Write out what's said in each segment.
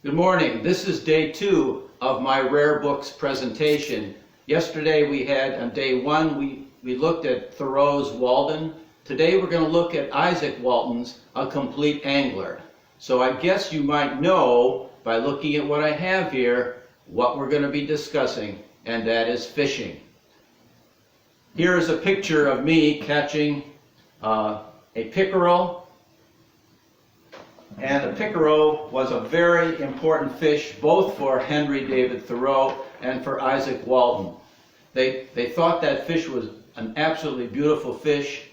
Good morning. This is day 2 of my rare books presentation. Yesterday we had, on day 1, we looked at Thoreau's Walton. Today we're going to look at Isaac Walton's A Complete Angler. So I guess you might know, by looking at what I have here, what we're going to be discussing, and that is fishing. Here is a picture of me catching a pickerel. And the pickerel was a very important fish both for Henry David Thoreau and for Isaac Walton. They thought that fish was an absolutely beautiful fish,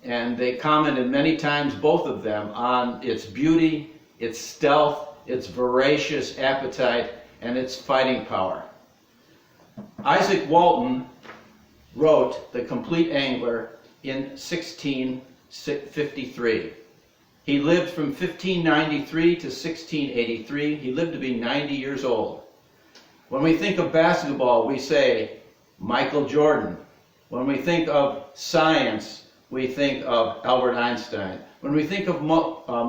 and they commented many times, both of them, on its beauty, its stealth, its voracious appetite, and its fighting power. Isaac Walton wrote The Complete Angler in 1653. He lived from 1593 to 1683. He lived to be 90 years old. When we think of basketball, we say Michael Jordan. When we think of science, we think of Albert Einstein. When we think of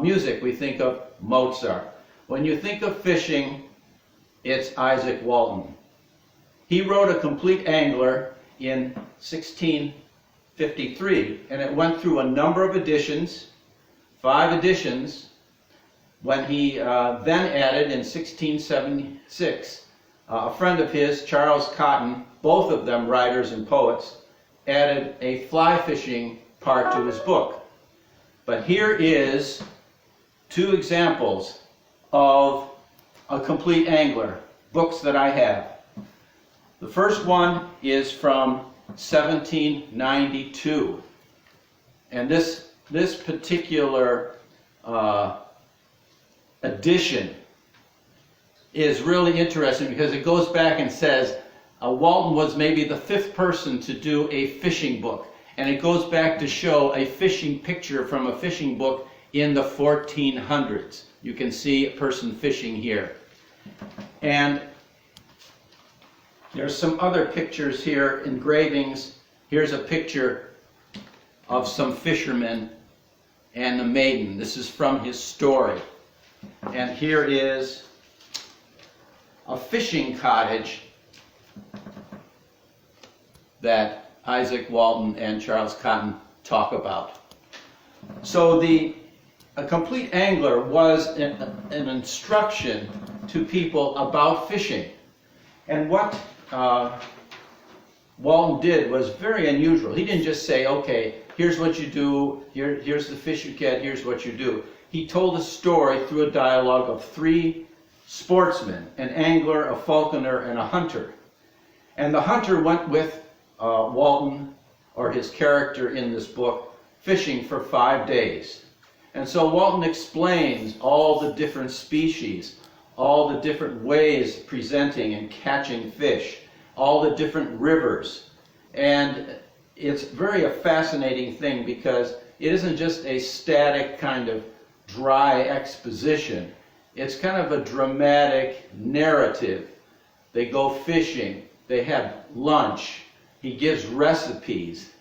music, we think of Mozart. When you think of fishing, it's Isaac Walton. He wrote A Complete Angler in 1653, and it went through a number of editions. 5 editions, when he then added in 1676, a friend of his, Charles Cotton, both of them writers and poets, added a fly fishing part to his book. But here is 2 examples of A Complete Angler, books that I have. The first one is from 1792, and this particular edition is really interesting because it goes back and says Walton was maybe the 5th person to do a fishing book, and it goes back to show a fishing picture from a fishing book in the 1400s. You can see a person fishing here, and there's some other pictures here, engravings. Here's a picture of some fishermen and the maiden. This is from his story. And here is a fishing cottage that Isaac Walton and Charles Cotton talk about. So A Complete Angler was an instruction to people about fishing. And what Walton did was very unusual. He didn't just say, okay, here's what you do, here's the fish you get, here's what you do. He told a story through a dialogue of 3 sportsmen, an angler, a falconer, and a hunter. And the hunter went with Walton, or his character in this book, fishing for 5 days. And so Walton explains all the different species, all the different ways of presenting and catching fish, all the different rivers. And it's very a fascinating thing because it isn't just a static kind of dry exposition. It's kind of a dramatic narrative. They go fishing, they have lunch, he gives recipes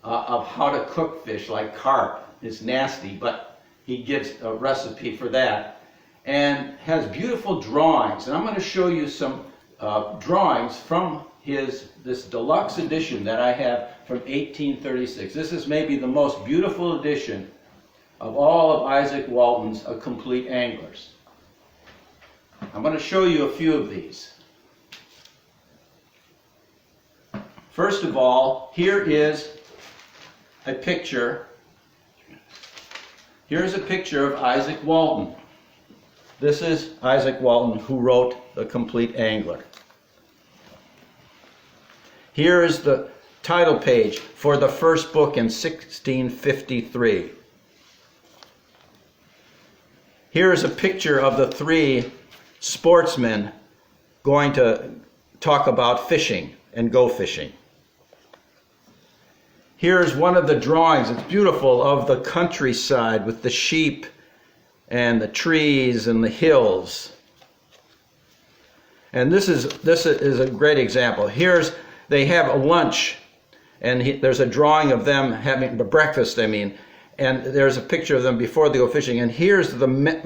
of how to cook fish, like carp. It's nasty, but he gives a recipe for that. And has beautiful drawings. And I'm going to show you some drawings from this deluxe edition that I have from 1836. This is maybe the most beautiful edition of all of Isaac Walton's A Complete Anglers. I'm going to show you a few of these. First of all, here is a picture. Here's a picture of Isaac Walton. This is Isaac Walton, who wrote The Complete Angler. Here is the title page for the first book in 1653. Here is a picture of the 3 sportsmen going to talk about fishing and go fishing. Here's one of the drawings, it's beautiful, of the countryside with the sheep and the trees and the hills. And this is a great example. They have a lunch, and there's a drawing of them having the breakfast, and there's a picture of them before they go fishing. And here's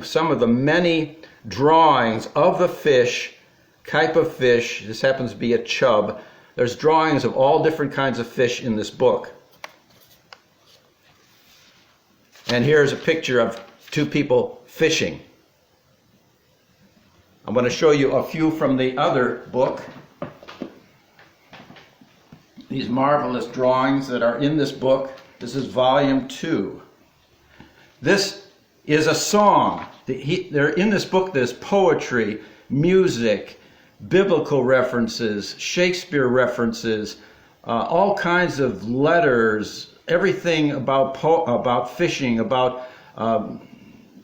some of the many drawings of the fish, type of fish. This happens to be a chub. There's drawings of all different kinds of fish in this book. And here's a picture of two people fishing. I'm going to show you a few from the other book. These marvelous drawings that are in this book. This is volume 2. This is a song. In this book there's poetry, music, biblical references, Shakespeare references, all kinds of letters, everything about fishing, about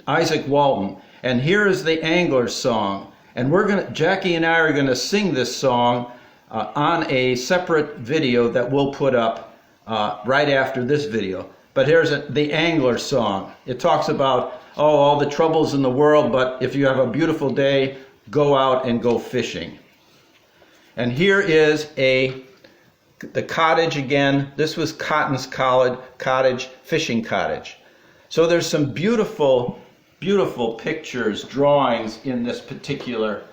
Isaac Walton. And here is the angler's song. And Jackie and I are going to sing this song on a separate video that we'll put up right after this video. But here's the angler song. It talks about, all the troubles in the world, but if you have a beautiful day, go out and go fishing. And here is the cottage again. This was Cotton's cottage, fishing cottage. So there's some beautiful, beautiful pictures, drawings in this particular.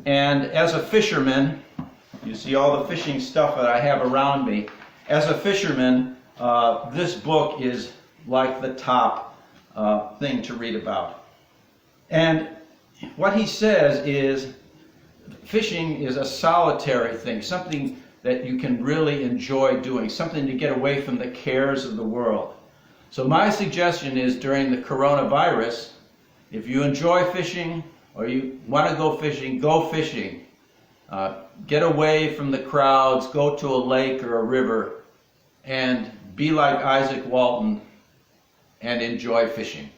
And as a fisherman, you see all the fishing stuff that I have around me. As a fisherman, this book is like the top thing to read about. And what he says is fishing is a solitary thing, something that you can really enjoy doing, something to get away from the cares of the world. So my suggestion is during the coronavirus, if you enjoy fishing or you want to go fishing, go fishing. Get away from the crowds, go to a lake or a river, and be like Isaac Walton and enjoy fishing.